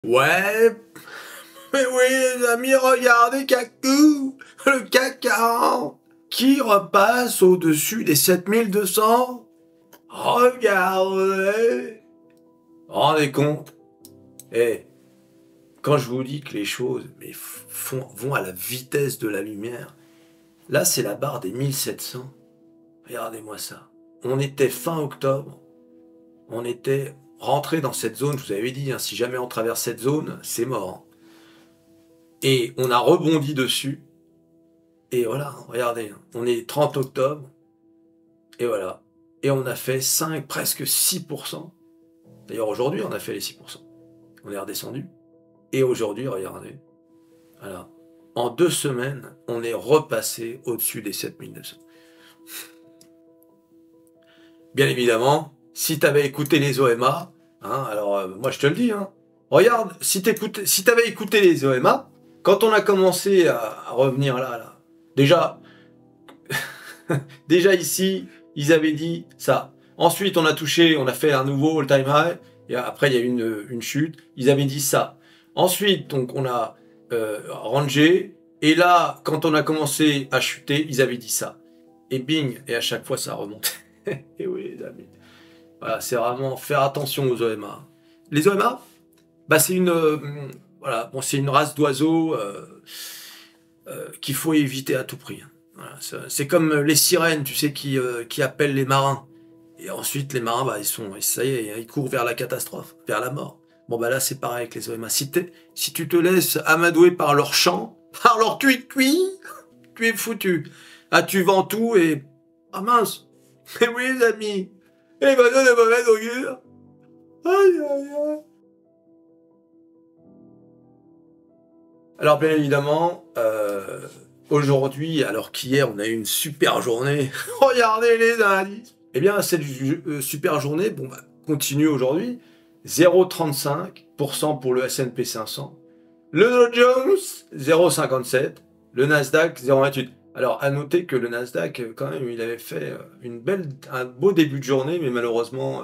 Ouais, mais oui les amis, regardez Cacou, le CAC 40, qui repasse au-dessus des 7200. Regardez, rendez compte. Eh, quand je vous dis que les choses vont à la vitesse de la lumière, là c'est la barre des 1700. Regardez-moi ça. On était fin octobre, on était rentré dans cette zone, je vous avais dit, hein, si jamais on traverse cette zone, c'est mort. Hein. Et on a rebondi dessus. Et voilà, regardez, on est 30 octobre. Et voilà. Et on a fait 5, presque 6%. D'ailleurs, aujourd'hui, on a fait les 6%. On est redescendu. Et aujourd'hui, regardez. Voilà. En 2 semaines, on est repassé au-dessus des 7900. Bien évidemment, si tu avais écouté les OMA, hein, alors moi je te le dis, hein, regarde, si tu avais écouté les OMA, quand on a commencé à revenir là, déjà, déjà ici, ils avaient dit ça. Ensuite, on a fait un nouveau all-time high, et après il y a eu une chute, ils avaient dit ça. Ensuite, donc on a rangé, et là, quand on a commencé à chuter, ils avaient dit ça. Et bing, et à chaque fois ça remonte. Et oui les amis. Voilà, c'est vraiment faire attention aux OMA. Les OMA, bah c'est une, voilà, bon, c'est une race d'oiseaux qu'il faut éviter à tout prix. Voilà, c'est comme les sirènes, tu sais, qui appellent les marins. Et ensuite, les marins, bah, ça y est, ils courent vers la catastrophe, vers la mort. Bon, bah là, c'est pareil avec les OMA. Si tu te laisses amadouer par leur chant, par leur cuit-cuit, tu es foutu. Ah, tu vends tout et... Ah mince. Mais oui, les amis. Et maintenant, de mauvaise augure. Aïe, aïe, aïe. Alors, bien évidemment, aujourd'hui, alors qu'hier, on a eu une super journée. Regardez les indices. Eh bien, cette super journée, bon, bah, continue aujourd'hui. 0,35% pour le S&P 500. Le Dow Jones, 0,57. Le Nasdaq, 0,28. Alors, à noter que le Nasdaq, quand même, il avait fait un beau début de journée, mais malheureusement,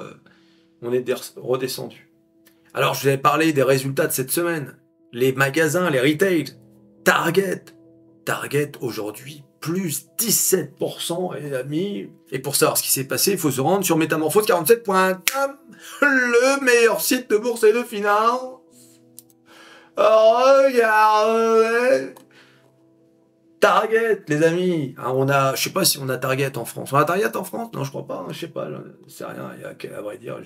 on est redescendu. Alors, je vous avais parlé des résultats de cette semaine. Les magasins, les retails. Target, aujourd'hui, plus 17%, les amis. Et pour savoir ce qui s'est passé, il faut se rendre sur métamorphose47.com, le meilleur site de bourse et de finance. Regardez. Target, les amis. Je sais pas si on a Target en France. On a Target en France? Non, je crois pas. Je sais pas. Je sais rien. À vrai dire,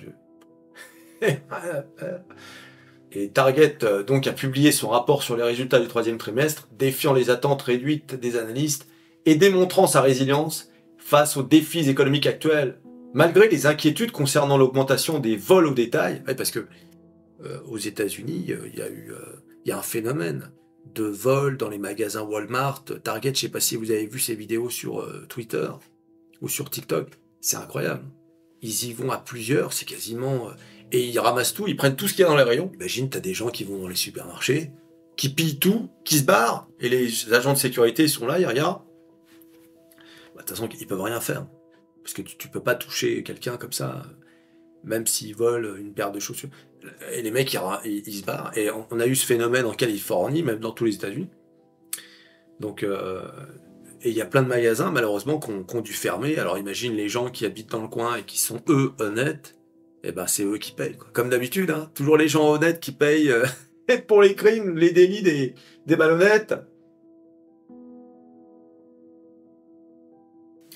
Et Target donc a publié son rapport sur les résultats du troisième trimestre, défiant les attentes réduites des analystes et démontrant sa résilience face aux défis économiques actuels, malgré les inquiétudes concernant l'augmentation des vols au détail, parce que aux États-Unis, il y a un phénomène de vol dans les magasins Walmart, Target. Je sais pas si vous avez vu ces vidéos sur Twitter ou sur TikTok, c'est incroyable. Ils y vont à plusieurs, c'est quasiment... et ils ramassent tout, ils prennent tout ce qu'il y a dans les rayons. Imagine, t'as des gens qui vont dans les supermarchés, qui pillent tout, qui se barrent, et les agents de sécurité, ils sont là, ils regardent. Bah, de toute façon, ils peuvent rien faire. Parce que tu peux pas toucher quelqu'un comme ça, même s'ils volent une paire de chaussures. Et les mecs, ils se barrent. Et on a eu ce phénomène en Californie, même dans tous les États-Unis. Donc... et il y a plein de magasins, malheureusement, qui ont dû fermer. Alors imagine les gens qui habitent dans le coin et qui sont, eux, honnêtes, eh ben c'est eux qui payent. Quoi. Comme d'habitude, hein, toujours les gens honnêtes qui payent pour les crimes, les délits des malhonnêtes.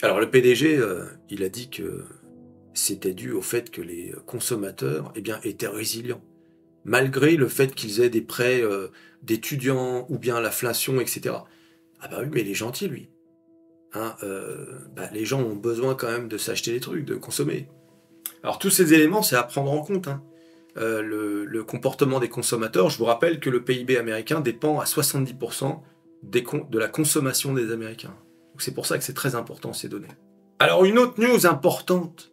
Alors le PDG, il a dit que c'était dû au fait que les consommateurs eh bien, étaient résilients. Malgré le fait qu'ils aient des prêts d'étudiants ou bien l'inflation, etc. Ah bah oui, mais il est gentil, lui. Hein, les gens ont besoin quand même de s'acheter des trucs, de consommer. Alors tous ces éléments, c'est à prendre en compte. Hein. Le comportement des consommateurs, je vous rappelle que le PIB américain dépend à 70% de la consommation des Américains. Donc c'est pour ça que c'est très important ces données. Alors une autre news importante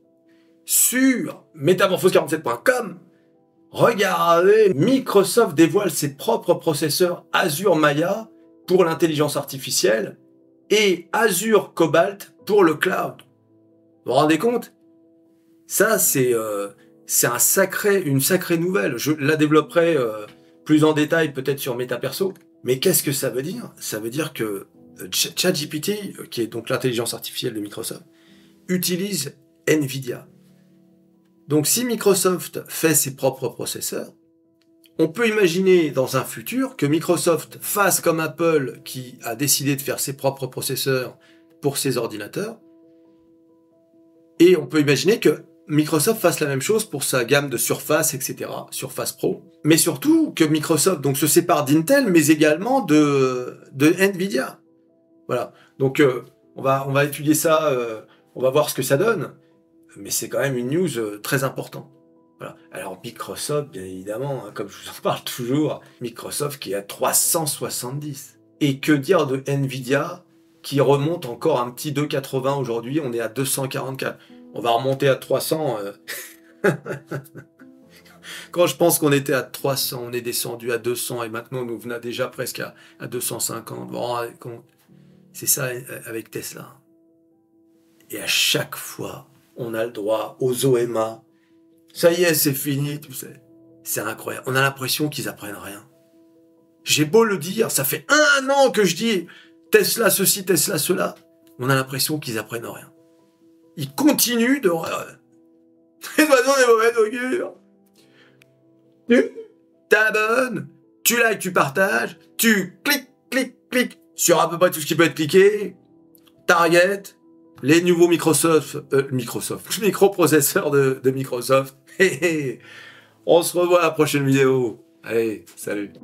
sur métamorphose47.com, regardez, Microsoft dévoile ses propres processeurs Azure Maya pour l'intelligence artificielle et Azure Cobalt pour le cloud. Vous vous rendez compte? Ça, c'est une sacrée nouvelle. Je la développerai plus en détail peut-être sur MetaPerso. Mais qu'est-ce que ça veut dire? Ça veut dire que ChatGPT, qui est donc l'intelligence artificielle de Microsoft, utilise NVIDIA. Donc si Microsoft fait ses propres processeurs, on peut imaginer dans un futur que Microsoft fasse comme Apple qui a décidé de faire ses propres processeurs pour ses ordinateurs. Et on peut imaginer que Microsoft fasse la même chose pour sa gamme de Surface, etc., Surface Pro. Mais surtout que Microsoft donc, se sépare d'Intel, mais également de NVIDIA. Voilà. Donc on va étudier ça, on va voir ce que ça donne. Mais c'est quand même une news très importante. Voilà. Alors Microsoft, bien évidemment, hein, comme je vous en parle toujours, Microsoft qui est à 370. Et que dire de Nvidia qui remonte encore un petit 2,80 aujourd'hui, on est à 244. On va remonter à 300. Quand je pense qu'on était à 300, on est descendu à 200 et maintenant on venait déjà presque à 250. Bon, c'est ça avec Tesla. Et à chaque fois, on a le droit aux OMA. Ça y est, c'est fini, tu sais. C'est incroyable. On a l'impression qu'ils apprennent rien. J'ai beau le dire, ça fait 1 an que je dis Tesla ceci, Tesla cela. On a l'impression qu'ils apprennent rien. Ils continuent de... Les oiseaux des mauvaises augures. Tu t'abonnes, tu likes, tu partages, tu cliques sur à peu près tout ce qui peut être cliqué. Target, les nouveaux microprocesseurs de Microsoft. On se revoit à la prochaine vidéo. Allez, salut.